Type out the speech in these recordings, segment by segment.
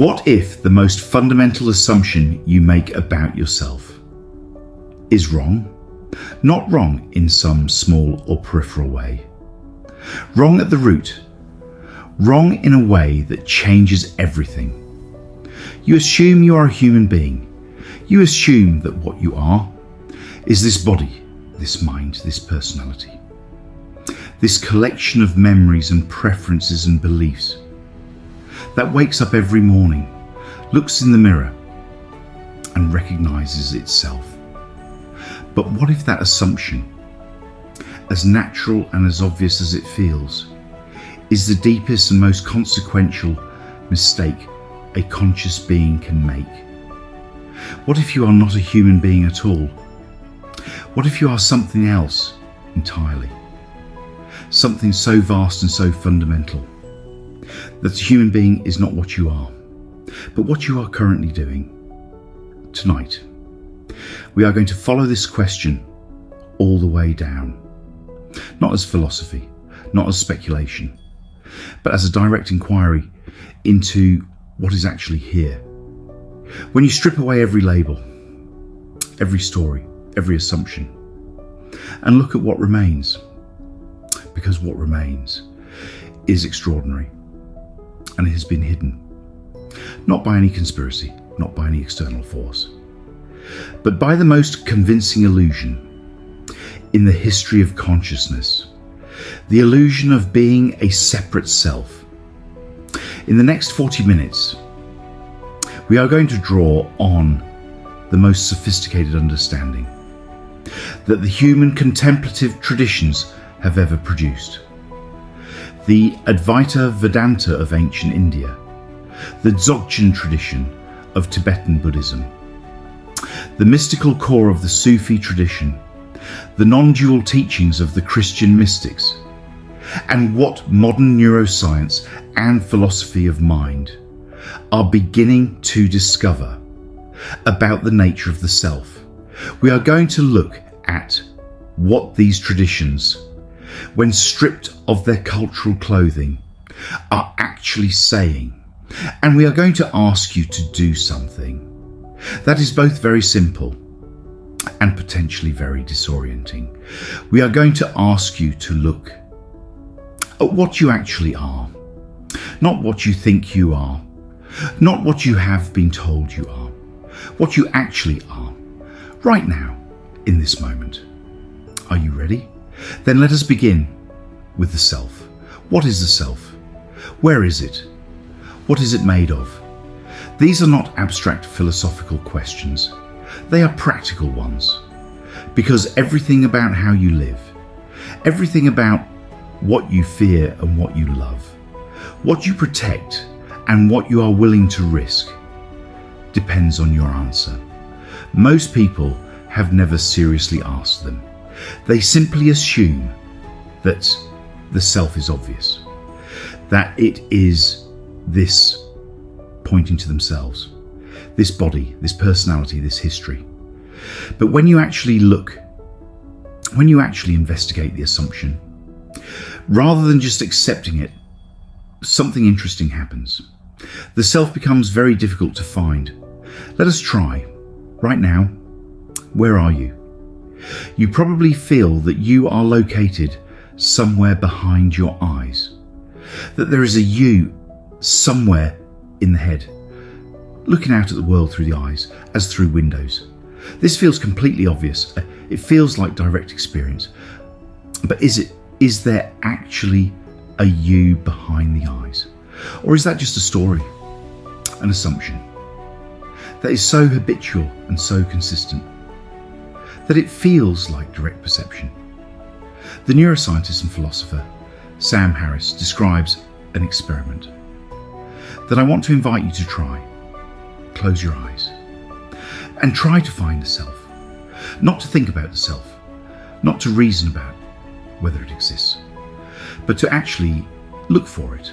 What if the most fundamental assumption you make about yourself is wrong? Not wrong in some small or peripheral way. Wrong at the root. Wrong in a way that changes everything. You assume you are a human being. You assume that what you are is this body, this mind, this personality, this collection of memories and preferences and beliefs that wakes up every morning, looks in the mirror and recognizes itself. But what if that assumption, as natural and as obvious as it feels, is the deepest and most consequential mistake a conscious being can make? What if you are not a human being at all? What if you are something else entirely? Something so vast and so fundamental that a human being is not what you are, but what you are currently doing. Tonight, we are going to follow this question all the way down, not as philosophy, not as speculation, but as a direct inquiry into what is actually here. When you strip away every label, every story, every assumption, and look at what remains, because what remains is extraordinary, and it has been hidden, not by any conspiracy, not by any external force, but by the most convincing illusion in the history of consciousness, the illusion of being a separate self. In the next 40 minutes, we are going to draw on the most sophisticated understanding that the human contemplative traditions have ever produced. The Advaita Vedanta of ancient India, the Dzogchen tradition of Tibetan Buddhism, the mystical core of the Sufi tradition, the non-dual teachings of the Christian mystics, and what modern neuroscience and philosophy of mind are beginning to discover about the nature of the self. We are going to look at what these traditions, when stripped of their cultural clothing, are actually saying. And we are going to ask you to do something that is both very simple and potentially very disorienting. We are going to ask you to look at what you actually are, not what you think you are, not what you have been told you are, what you actually are, right now, in this moment. Are you ready? Then let us begin with the self. What is the self? Where is it? What is it made of? These are not abstract philosophical questions. They are practical ones. Because everything about how you live, everything about what you fear and what you love, what you protect and what you are willing to risk, depends on your answer. Most people have never seriously asked them. They simply assume that the self is obvious, that it is this pointing to themselves, this body, this personality, this history. But when you actually look, when you actually investigate the assumption, rather than just accepting it, something interesting happens. The self becomes very difficult to find. Let us try. Right now, where are you? You probably feel that you are located somewhere behind your eyes, that there is a you somewhere in the head, looking out at the world through the eyes as through windows. This feels completely obvious. It feels like direct experience. But is there actually a you behind the eyes? Or is that just a story, an assumption that is so habitual and so consistent that it feels like direct perception? The neuroscientist and philosopher Sam Harris describes an experiment that I want to invite you to try. Close your eyes and try to find the self. Not to think about the self, not to reason about whether it exists, but to actually look for it.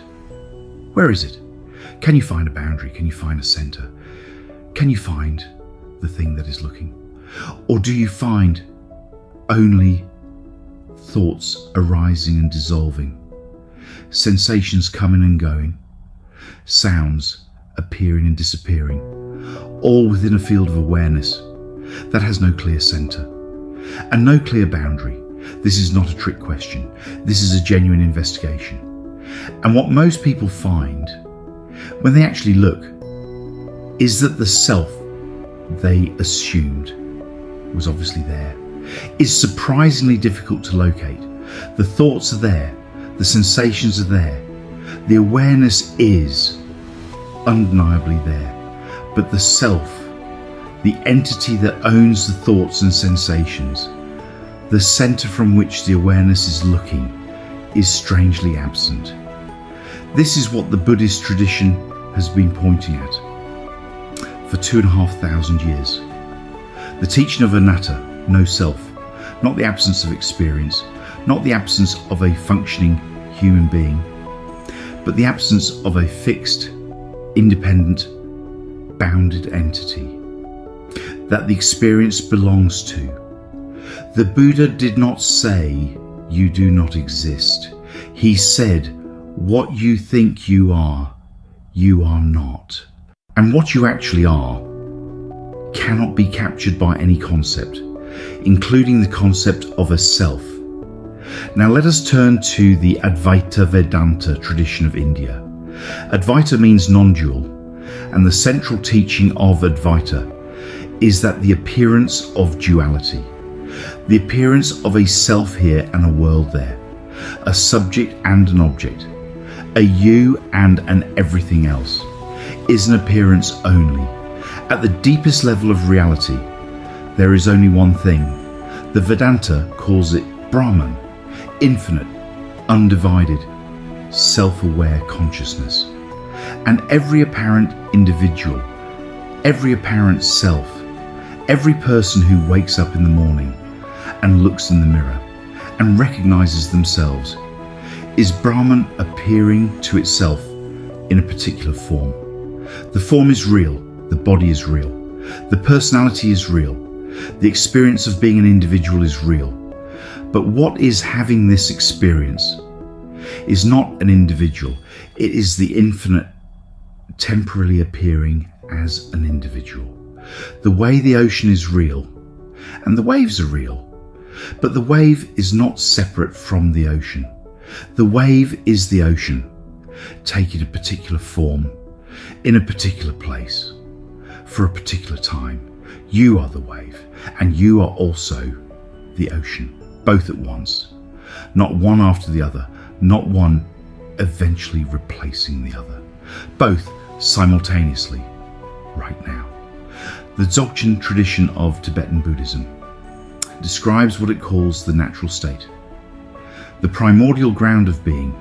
Where is it? Can you find a boundary? Can you find a center? Can you find the thing that is looking? Or do you find only thoughts arising and dissolving, sensations coming and going, sounds appearing and disappearing, all within a field of awareness that has no clear centre and no clear boundary. This is not a trick question. This is a genuine investigation. And what most people find when they actually look is that the self they assumed was obviously there is surprisingly difficult to locate. The thoughts are there, the sensations are there, the awareness is undeniably there, but the self, the entity that owns the thoughts and sensations, the centre from which the awareness is looking, is strangely absent. This is what the Buddhist tradition has been pointing at for 2,500 years. The teaching of anatta, no self, not the absence of experience, not the absence of a functioning human being, but the absence of a fixed, independent, bounded entity that the experience belongs to. The Buddha did not say, "You do not exist." He said, "What you think you are not." And what you actually are cannot be captured by any concept, including the concept of a self. Now let us turn to the Advaita Vedanta tradition of India. Advaita means non-dual, and the central teaching of Advaita is that the appearance of duality, the appearance of a self here and a world there, a subject and an object, a you and an everything else, is an appearance only. At the deepest level of reality, there is only one thing. The Vedanta calls it Brahman, infinite, undivided, self-aware consciousness. And every apparent individual, every apparent self, every person who wakes up in the morning and looks in the mirror and recognizes themselves is Brahman appearing to itself in a particular form. The form is real, the body is real, the personality is real, the experience of being an individual is real. But what is having this experience is not an individual, it is the infinite temporarily appearing as an individual. The way the ocean is real, and the waves are real, but the wave is not separate from the ocean. The wave is the ocean, taking a particular form, in a particular place, for a particular time. You are the wave, and you are also the ocean, both at once, not one after the other, not one eventually replacing the other, both simultaneously, right now. The Dzogchen tradition of Tibetan Buddhism describes what it calls the natural state, the primordial ground of being,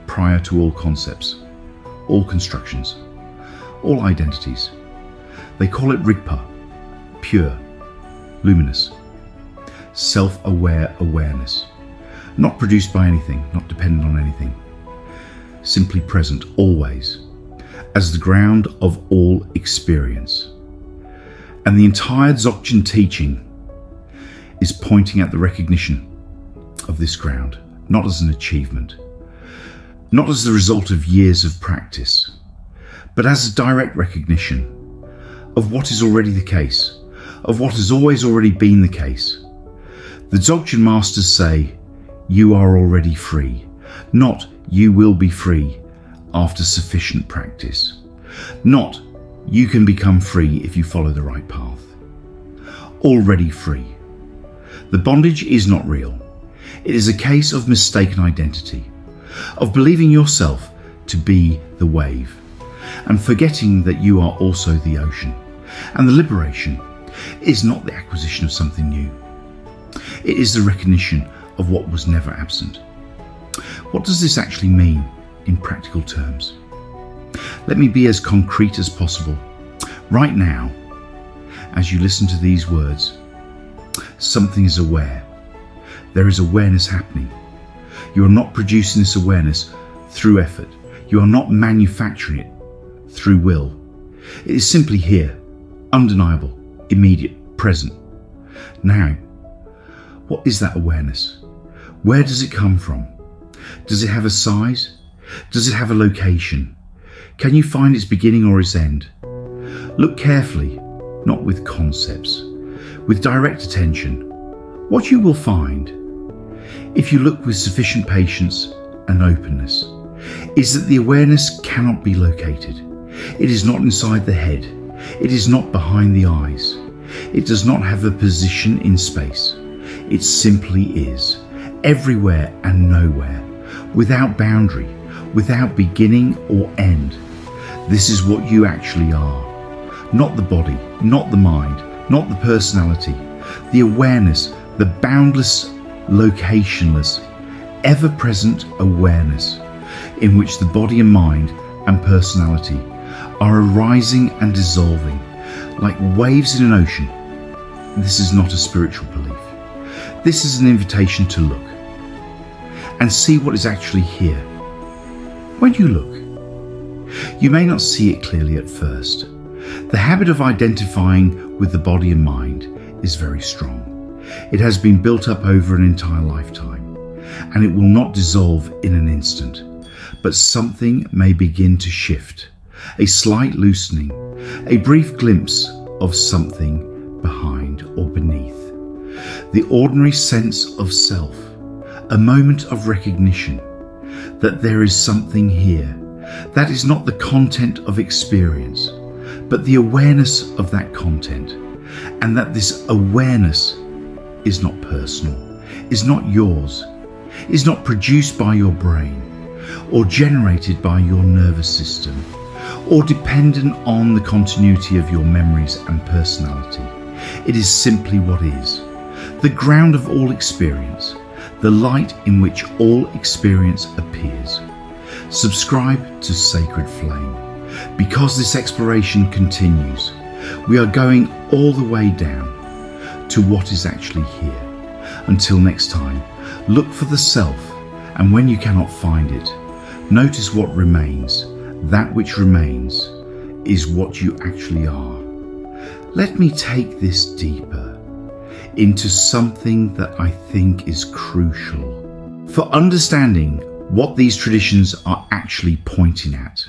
prior to all concepts, all constructions, all identities. They call it Rigpa, pure, luminous, self-aware awareness, not produced by anything, not dependent on anything, simply present always, as the ground of all experience. And the entire Dzogchen teaching is pointing at the recognition of this ground, not as an achievement, not as the result of years of practice, but as a direct recognition of what is already the case, of what has always already been the case. The Dzogchen masters say, you are already free, not you will be free after sufficient practice, not you can become free if you follow the right path. Already free. The bondage is not real. It is a case of mistaken identity, of believing yourself to be the wave, and forgetting that you are also the ocean. And the liberation is not the acquisition of something new. It is the recognition of what was never absent. What does this actually mean in practical terms? Let me be as concrete as possible. Right now, as you listen to these words, something is aware. There is awareness happening. You are not producing this awareness through effort. You are not manufacturing it through will. It is simply here, undeniable, immediate, present. Now, what is that awareness? Where does it come from? Does it have a size? Does it have a location? Can you find its beginning or its end? Look carefully, not with concepts, with direct attention. What you will find, if you look with sufficient patience and openness, is that the awareness cannot be located. It is not inside the head. It is not behind the eyes. It does not have a position in space. It simply is, everywhere and nowhere, without boundary, without beginning or end. This is what you actually are. Not the body, not the mind, not the personality. The awareness, the boundless, locationless, ever-present awareness in which the body and mind and personality are arising and dissolving like waves in an ocean. This is not a spiritual belief. This is an invitation to look and see what is actually here. When you look, you may not see it clearly at first. The habit of identifying with the body and mind is very strong. It has been built up over an entire lifetime, and it will not dissolve in an instant. But something may begin to shift, a slight loosening, a brief glimpse of something behind or beneath. The ordinary sense of self, a moment of recognition that there is something here that is not the content of experience, but the awareness of that content, and that this awareness is not personal, is not yours, is not produced by your brain, or generated by your nervous system, or dependent on the continuity of your memories and personality. It is simply what is, the ground of all experience, the light in which all experience appears. Subscribe to Sacred Flame, because this exploration continues. We are going all the way down to what is actually here. Until next time, look for the self, and when you cannot find it, notice what remains. That which remains is what you actually are. Let me take this deeper into something that I think is crucial for understanding what these traditions are actually pointing at.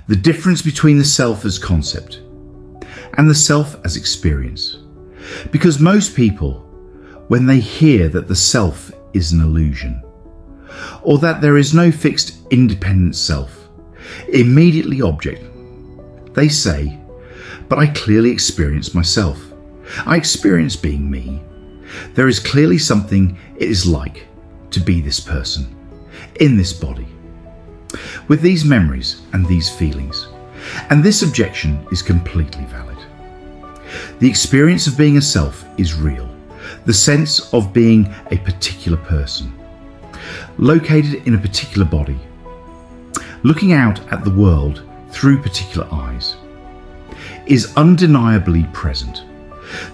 The difference between the self as concept and the self as experience. Because most people, when they hear that the self is an illusion, or that there is no fixed independent self, immediately object. They say, but I clearly experience myself. I experience being me. There is clearly something it is like to be this person, in this body, with these memories and these feelings. And this objection is completely valid. The experience of being a self is real. The sense of being a particular person, located in a particular body, looking out at the world through particular eyes, is undeniably present.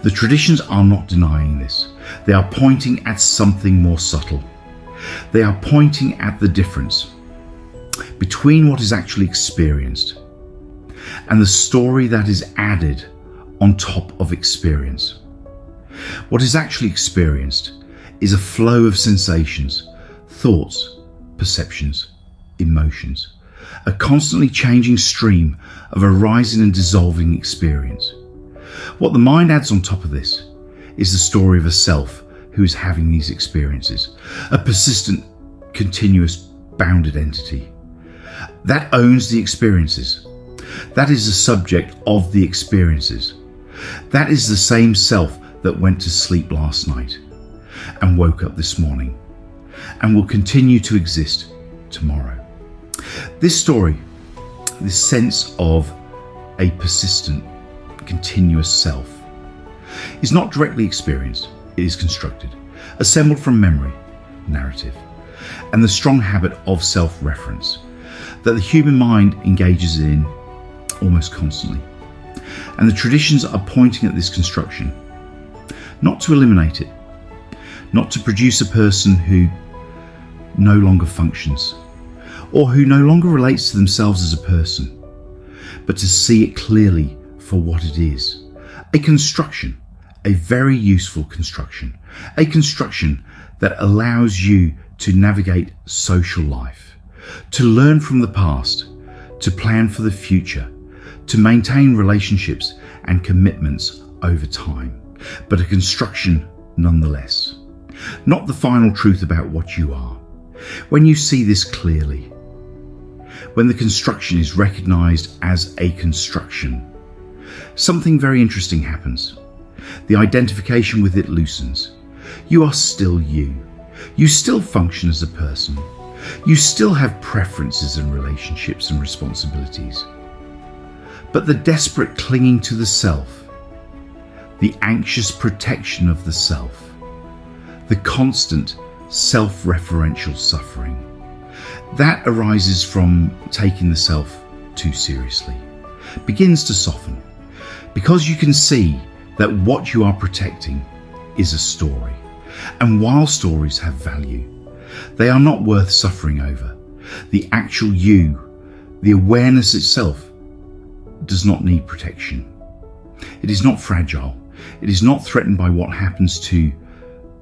The traditions are not denying this. They are pointing at something more subtle. They are pointing at the difference between what is actually experienced and the story that is added on top of experience. What is actually experienced is a flow of sensations, thoughts, perceptions, emotions, a constantly changing stream of arising and dissolving experience. What the mind adds on top of this is the story of a self who is having these experiences, a persistent, continuous, bounded entity that owns the experiences. That is the subject of the experiences. That is the same self that went to sleep last night and woke up this morning and will continue to exist tomorrow. This story, this sense of a persistent, continuous self, is not directly experienced. It is constructed, assembled from memory, narrative, and the strong habit of self-reference that the human mind engages in almost constantly. And the traditions are pointing at this construction, not to eliminate it, not to produce a person who no longer functions, or who no longer relates to themselves as a person, but to see it clearly for what it is. A construction, a very useful construction, a construction that allows you to navigate social life, to learn from the past, to plan for the future, to maintain relationships and commitments over time, but a construction nonetheless. Not the final truth about what you are. When you see this clearly, when the construction is recognized as a construction, something very interesting happens. The identification with it loosens. You are still you. You still function as a person. You still have preferences and relationships and responsibilities. But the desperate clinging to the self, the anxious protection of the self, the constant self-referential suffering, that arises from taking the self too seriously, begins to soften, because you can see that what you are protecting is a story. And while stories have value, they are not worth suffering over. The actual you, the awareness itself, does not need protection. It is not fragile. It is not threatened by what happens to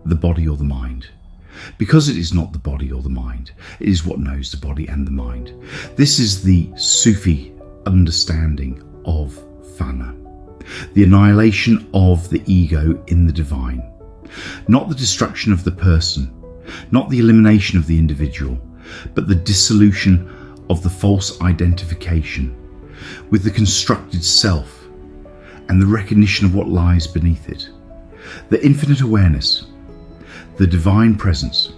the body or the mind. Because it is not the body or the mind, it is what knows the body and the mind. This is the Sufi understanding of fana, the annihilation of the ego in the divine. Not the destruction of the person, not the elimination of the individual, but the dissolution of the false identification with the constructed self and the recognition of what lies beneath it. The infinite awareness, the divine presence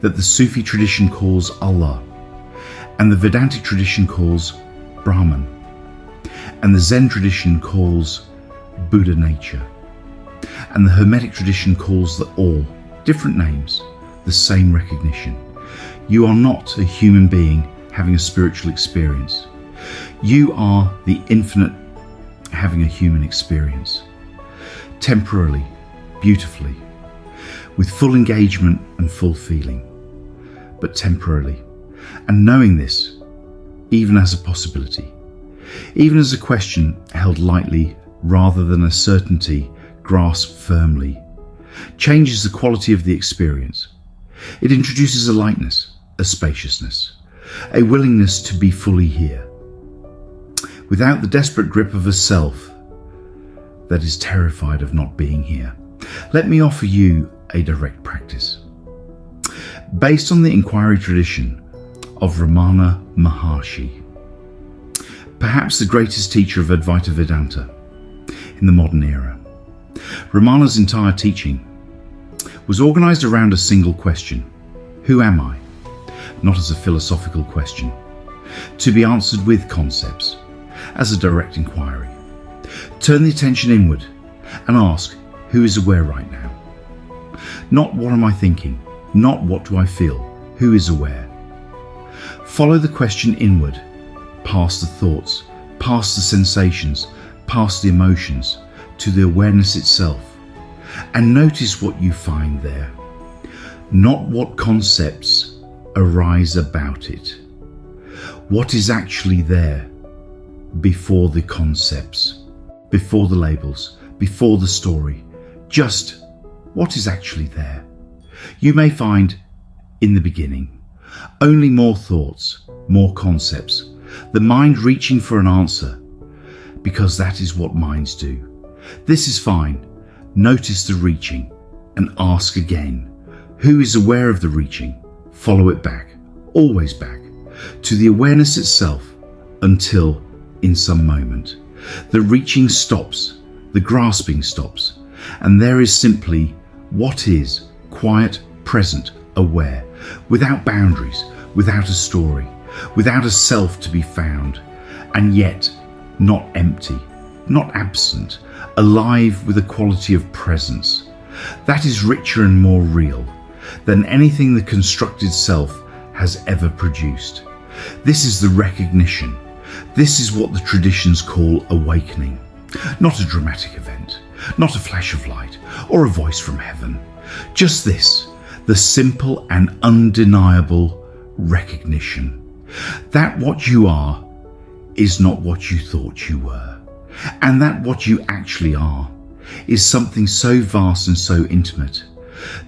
that the Sufi tradition calls Allah, and the Vedantic tradition calls Brahman, and the Zen tradition calls Buddha nature, and the Hermetic tradition calls the all, different names, the same recognition. You are not a human being having a spiritual experience. You are the infinite having a human experience, temporarily, beautifully, with full engagement and full feeling, but temporarily, and knowing this, even as a possibility, even as a question held lightly rather than a certainty grasped firmly, changes the quality of the experience. It introduces a lightness, a spaciousness, a willingness to be fully here, without the desperate grip of a self that is terrified of not being here. Let me offer you a direct practice. Based on the inquiry tradition of Ramana Maharshi, perhaps the greatest teacher of Advaita Vedanta in the modern era. Ramana's entire teaching was organized around a single question: who am I? Not as a philosophical question, to be answered with concepts, as a direct inquiry. Turn the attention inward and ask, who is aware right now? Not what am I thinking, not what do I feel, who is aware? Follow the question inward, past the thoughts, past the sensations, past the emotions, to the awareness itself, and notice what you find there. Not what concepts arise about it. What is actually there before the concepts, before the labels, before the story. Just what is actually there. You may find, in the beginning, only more thoughts, more concepts, the mind reaching for an answer, because that is what minds do. This is fine. Notice the reaching and ask again. Who is aware of the reaching? Follow it back, always back, to the awareness itself, until, in some moment, the reaching stops, the grasping stops, and there is simply what is, quiet, present, aware, without boundaries, without a story, without a self to be found, and yet not empty, not absent, alive with a quality of presence. That is richer and more real than anything the constructed self has ever produced. This is the recognition. This is what the traditions call awakening. Not a dramatic event, not a flash of light or a voice from heaven. Just this, the simple and undeniable recognition that what you are is not what you thought you were, and that what you actually are is something so vast and so intimate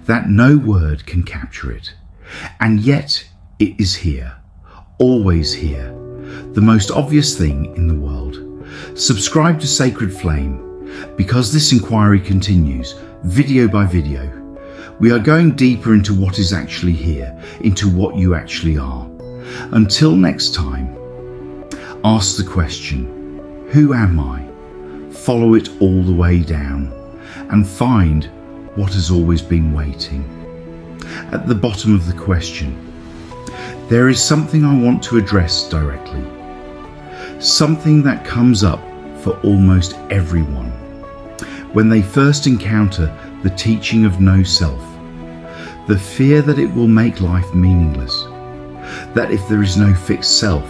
that no word can capture it. And yet it is here, always here, the most obvious thing in the world. Subscribe to Sacred Flame, because this inquiry continues, video by video. We are going deeper into what is actually here, into what you actually are. Until next time, ask the question, who am I? Follow it all the way down and find what has always been waiting. At the bottom of the question, there is something I want to address directly. Something that comes up for almost everyone when they first encounter the teaching of no self. The fear that it will make life meaningless. That if there is no fixed self,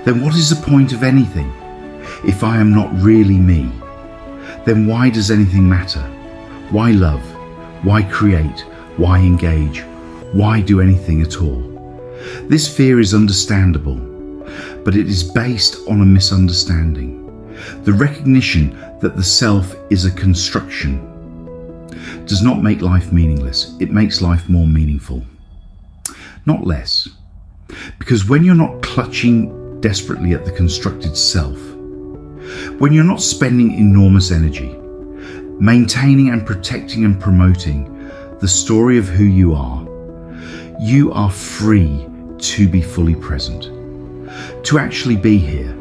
then what is the point of anything? If I am not really me, then why does anything matter? Why love? Why create? Why engage? Why do anything at all? This fear is understandable, but it is based on a misunderstanding. The recognition that the self is a construction does not make life meaningless. It makes life more meaningful, not less. Because when you're not clutching desperately at the constructed self, when you're not spending enormous energy maintaining and protecting and promoting the story of who you are free to be fully present, to actually be here,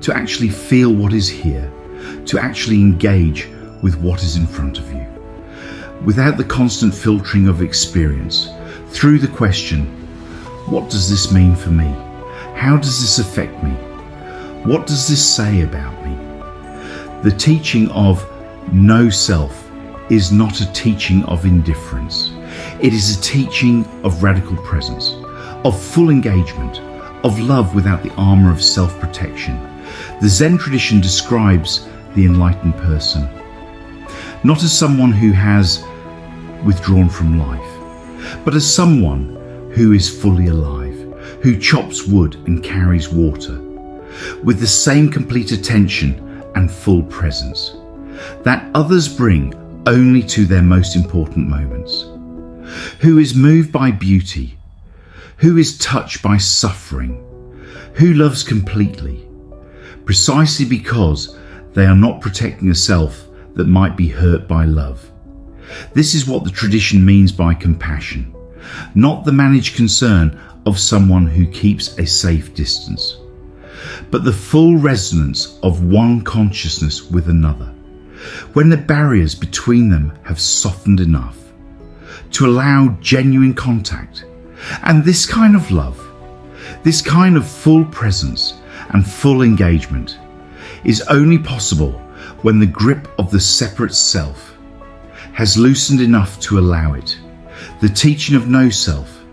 to actually feel what is here, to actually engage with what is in front of you, without the constant filtering of experience, through the question, what does this mean for me? How does this affect me? What does this say about me? The teaching of no self is not a teaching of indifference. It is a teaching of radical presence, of full engagement, of love without the armor of self-protection. The Zen tradition describes the enlightened person not as someone who has withdrawn from life, but as someone who is fully alive, who chops wood and carries water, with the same complete attention and full presence that others bring only to their most important moments, who is moved by beauty, who is touched by suffering, who loves completely, precisely because they are not protecting a self that might be hurt by love. This is what the tradition means by compassion, not the managed concern of someone who keeps a safe distance, but the full resonance of one consciousness with another, when the barriers between them have softened enough to allow genuine contact. And this kind of love, this kind of full presence and full engagement is only possible when the grip of the separate self has loosened enough to allow it. The teaching of no self,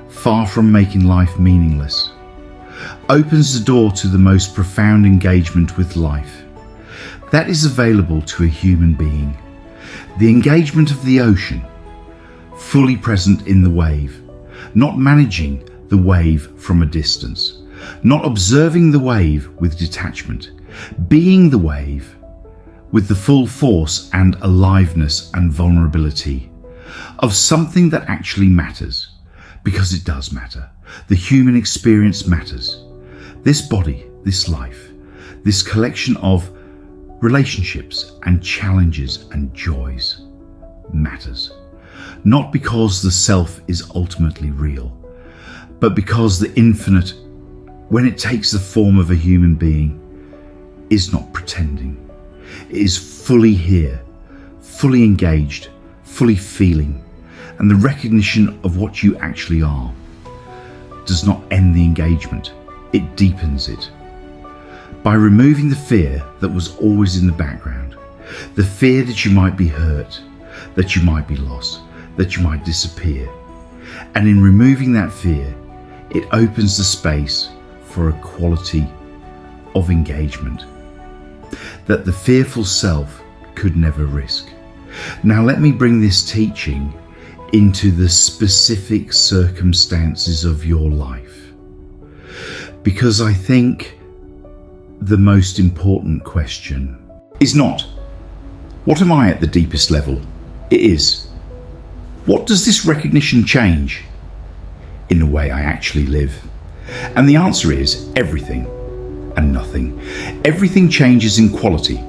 far from making life meaningless, opens the door to the most profound engagement with life that is available to a human being. The engagement of the ocean, fully present in the wave, not managing the wave from a distance, not observing the wave with detachment, being the wave with the full force and aliveness and vulnerability of something that actually matters, because it does matter. The human experience matters. This body, this life, this collection of relationships and challenges and joys matters. Not because the self is ultimately real, but because the infinite, when it takes the form of a human being, is not pretending. It is fully here, fully engaged, fully feeling, and the recognition of what you actually are does not end the engagement, it deepens it. By removing the fear that was always in the background, the fear that you might be hurt, that you might be lost, that you might disappear. And in removing that fear, it opens the space for a quality of engagement that the fearful self could never risk. Now let me bring this teaching into the specific circumstances of your life, because I think the most important question is not, what am I at the deepest level? It is, what does this recognition change in the way I actually live? And the answer is everything and nothing. Everything changes in quality.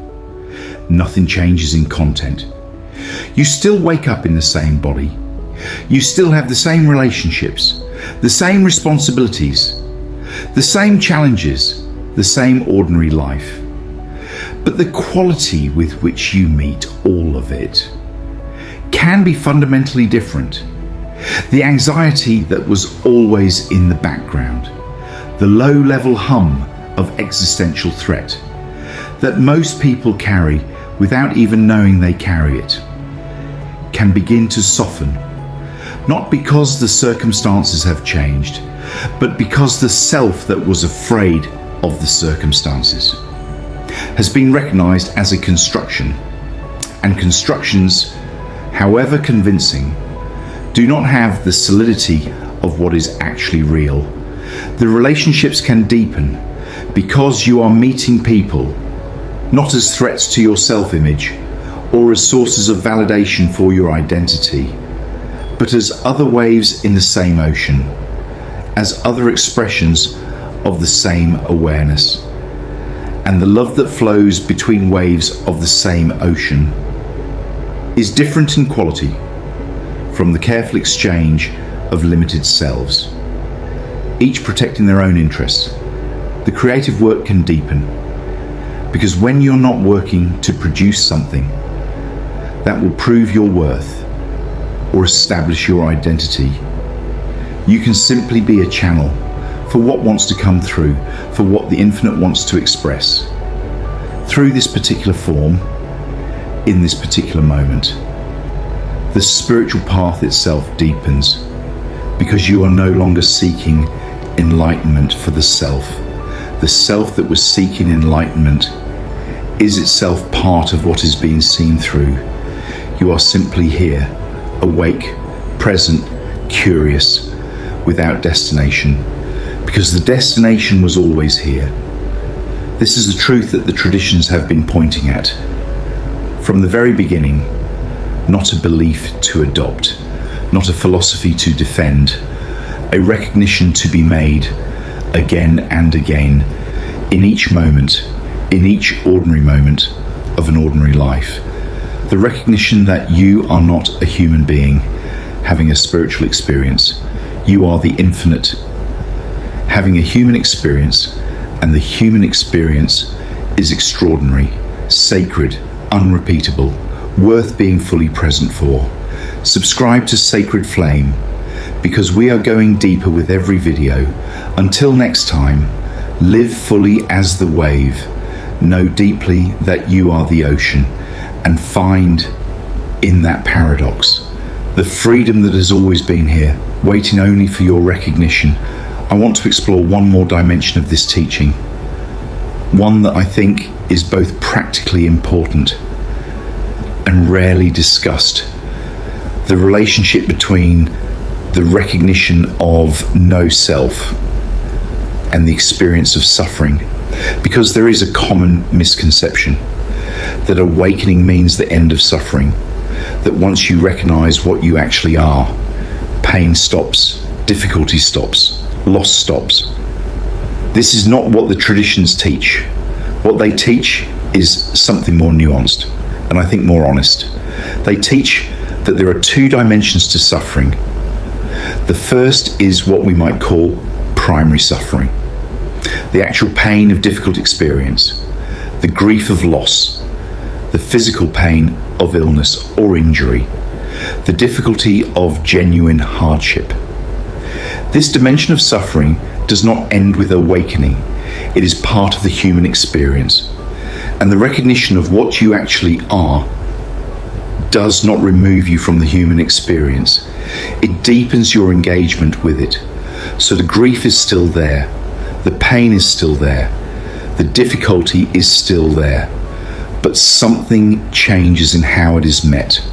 Nothing changes in content. You still wake up in the same body. You still have the same relationships, the same responsibilities, the same challenges, the same ordinary life. But the quality with which you meet all of it can be fundamentally different. The anxiety that was always in the background, the low-level hum of existential threat that most people carry without even knowing they carry it, can begin to soften, not because the circumstances have changed, but because the self that was afraid of the circumstances has been recognized as a construction, and constructions, however convincing, do not have the solidity of what is actually real. The relationships can deepen because you are meeting people not as threats to your self-image or as sources of validation for your identity, but as other waves in the same ocean, as other expressions of the same awareness. And the love that flows between waves of the same ocean is different in quality from the careful exchange of limited selves, each protecting their own interests. The creative work can deepen, because when you're not working to produce something that will prove your worth or establish your identity, you can simply be a channel for what wants to come through, for what the infinite wants to express through this particular form, in this particular moment. The spiritual path itself deepens because you are no longer seeking enlightenment for the self. The self that was seeking enlightenment is itself part of what is being seen through. You are simply here, awake, present, curious, without destination, because the destination was always here. This is the truth that the traditions have been pointing at from the very beginning. Not a belief to adopt, not a philosophy to defend, a recognition to be made again and again in each moment, in each ordinary moment of an ordinary life. The recognition that you are not a human being having a spiritual experience. You are the infinite having a human experience, and the human experience is extraordinary, sacred, unrepeatable, worth being fully present for. Subscribe to Sacred Flame, because we are going deeper with every video. Until next time, live fully as the wave, know deeply that you are the ocean, and find in that paradox the freedom that has always been here, waiting only for your recognition. I want to explore one more dimension of this teaching, one that I think is both practically important and rarely discussed. The relationship between the recognition of no self and the experience of suffering, because there is a common misconception that awakening means the end of suffering, that once you recognize what you actually are, pain stops, difficulty stops, loss stops. This is not what the traditions teach. What they teach is something more nuanced, and I think more honest. They teach that there are two dimensions to suffering. The first is what we might call primary suffering, the actual pain of difficult experience, the grief of loss, the physical pain of illness or injury, the difficulty of genuine hardship. This dimension of suffering does not end with awakening. It is part of the human experience. And the recognition of what you actually are does not remove you from the human experience. It deepens your engagement with it. So the grief is still there. The pain is still there. The difficulty is still there. But something changes in how it is met.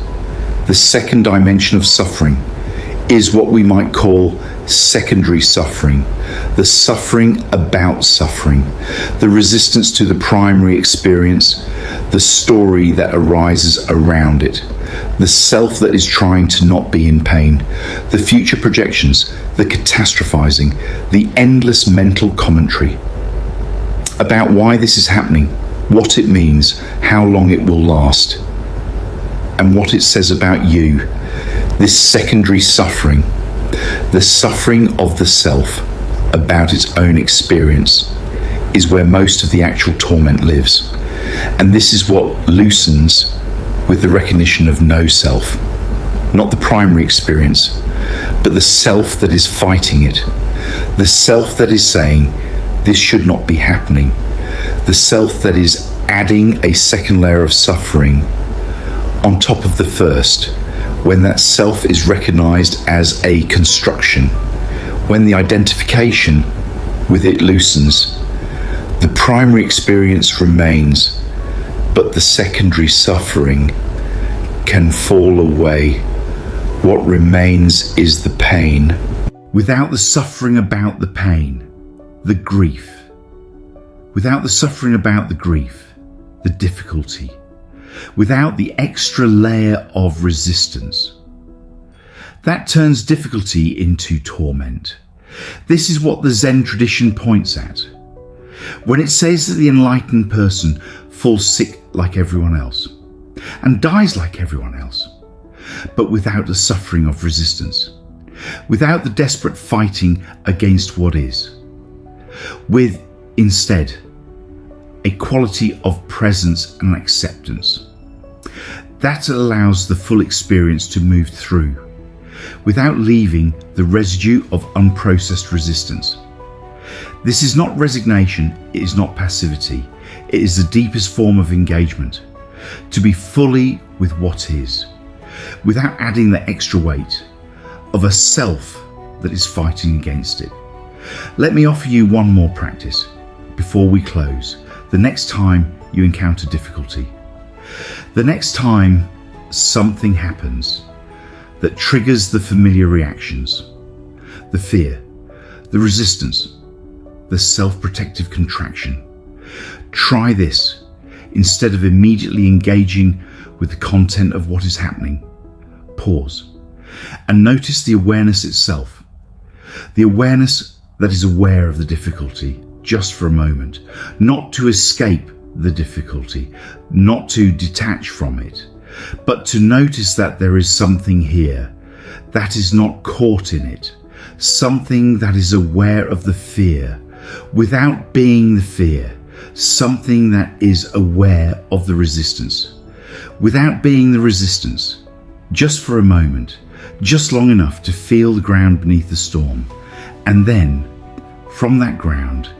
The second dimension of suffering is what we might call secondary suffering, the suffering about suffering, the resistance to the primary experience, the story that arises around it, the self that is trying to not be in pain, the future projections, the catastrophizing, the endless mental commentary about why this is happening, what it means, how long it will last, and what it says about you, this secondary suffering, the suffering of the self about its own experience, is where most of the actual torment lives. And this is what loosens with the recognition of no self, not the primary experience, but the self that is fighting it, the self that is saying this should not be happening, the self that is adding a second layer of suffering on top of the first, when that self is recognized as a construction, when the identification with it loosens, the primary experience remains, but the secondary suffering can fall away. What remains is the pain. Without the suffering about the pain, the grief, without the suffering about the grief, the difficulty, without the extra layer of resistance, that turns difficulty into torment. This is what the Zen tradition points at when it says that the enlightened person falls sick like everyone else and dies like everyone else, but without the suffering of resistance, without the desperate fighting against what is, with instead a quality of presence and acceptance that allows the full experience to move through without leaving the residue of unprocessed resistance. This is not resignation, it is not passivity, it is the deepest form of engagement, to be fully with what is, without adding the extra weight of a self that is fighting against it. Let me offer you one more practice before we close. The next time you encounter difficulty, the next time something happens that triggers the familiar reactions, the fear, the resistance, the self-protective contraction, try this. Instead of immediately engaging with the content of what is happening, pause and notice the awareness itself, the awareness that is aware of the difficulty just for a moment, not to escape the difficulty, not to detach from it, but to notice that there is something here that is not caught in it, something that is aware of the fear without being the fear, something that is aware of the resistance without being the resistance, just for a moment, just long enough to feel the ground beneath the storm, and then from that ground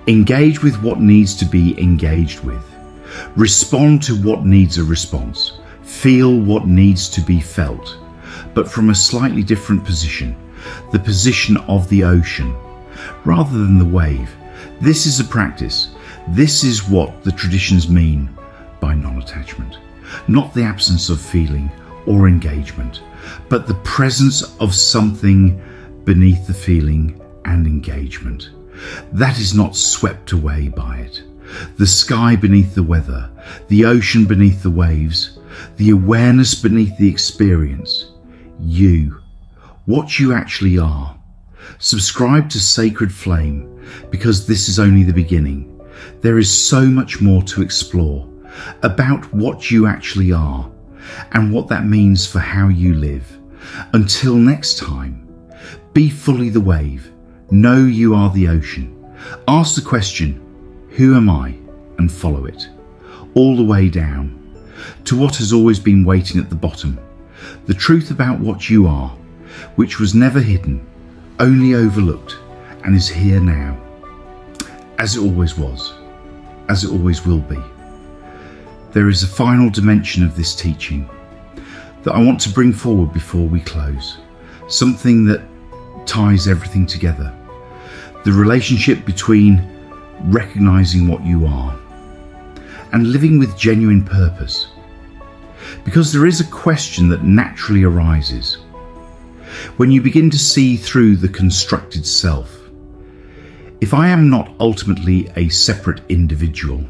engage with what needs to be engaged with, respond to what needs a response, feel what needs to be felt, but from a slightly different position, the position of the ocean rather than the wave. This is a practice. This is what the traditions mean by non-attachment, not the absence of feeling or engagement, but the presence of something beneath the feeling and engagement that is not swept away by it. The sky beneath the weather, the ocean beneath the waves, the awareness beneath the experience. You, what you actually are. Subscribe to Sacred Flame, because this is only the beginning. There is so much more to explore about what you actually are and what that means for how you live. Until next time, be fully the wave. Know you are the ocean. Ask the question, who am I? And follow it all the way down to what has always been waiting at the bottom. The truth about what you are, which was never hidden, only overlooked, and is here now, as it always was, as it always will be. There is a final dimension of this teaching that I want to bring forward before we close, something that ties everything together. The relationship between recognizing what you are and living with genuine purpose. Because there is a question that naturally arises when you begin to see through the constructed self. If I am not ultimately a separate individual,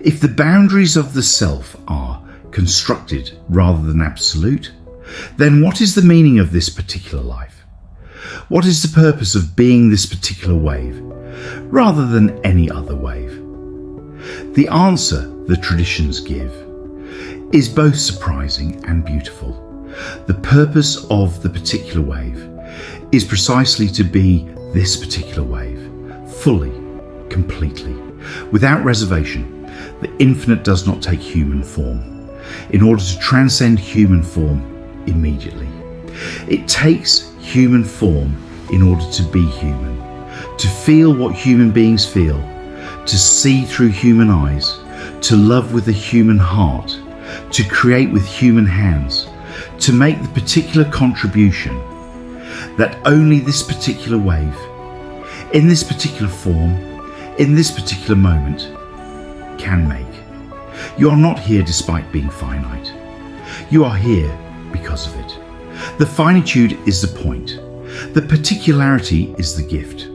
if the boundaries of the self are constructed rather than absolute, then what is the meaning of this particular life? What is the purpose of being this particular wave, rather than any other wave? The answer the traditions give is both surprising and beautiful. The purpose of the particular wave is precisely to be this particular wave, fully, completely, without reservation. The infinite does not take human form in order to transcend human form immediately. It takes human form in order to be human, to feel what human beings feel, to see through human eyes, to love with a human heart, to create with human hands, to make the particular contribution that only this particular wave, in this particular form, in this particular moment, can make. You are not here despite being finite. You are here because of it. The finitude is the point. The particularity is the gift.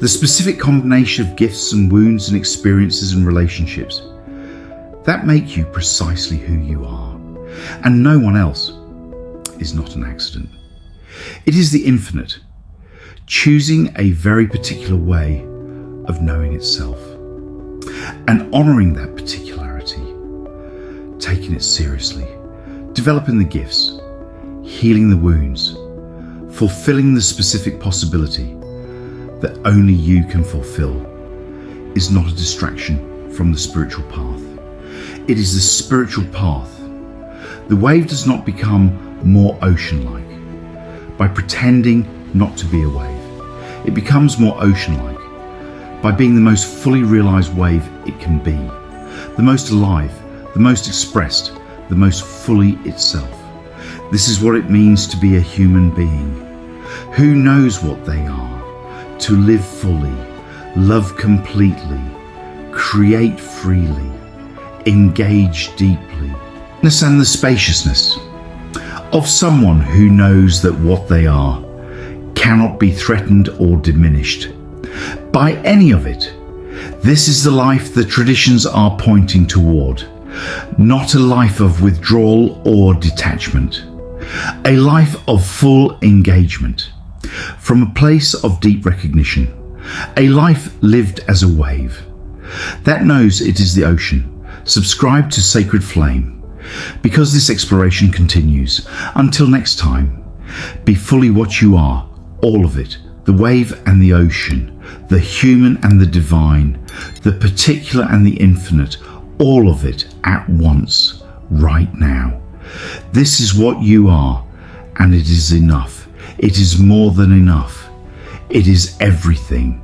The specific combination of gifts and wounds and experiences and relationships that make you precisely who you are. And no one else is not an accident. It is the infinite, choosing a very particular way of knowing itself and honouring that particularity, taking it seriously, developing the gifts, healing the wounds, fulfilling the specific possibility that only you can fulfill is not a distraction from the spiritual path. It is the spiritual path. The wave does not become more ocean-like by pretending not to be a wave. It becomes more ocean-like by being the most fully realized wave it can be, the most alive, the most expressed, the most fully itself. This is what it means to be a human being who knows what they are, to live fully, love completely, create freely, engage deeply, and the spaciousness of someone who knows that what they are cannot be threatened or diminished by any of it. This is the life the traditions are pointing toward, not a life of withdrawal or detachment, a life of full engagement from a place of deep recognition, a life lived as a wave that knows it is the ocean, subscribed to sacred flame. Because this exploration continues, until next time, be fully what you are, all of it, the wave and the ocean, the human and the divine, the particular and the infinite, all of it at once, right now. This is what you are, and it is enough. It is more than enough. It is everything.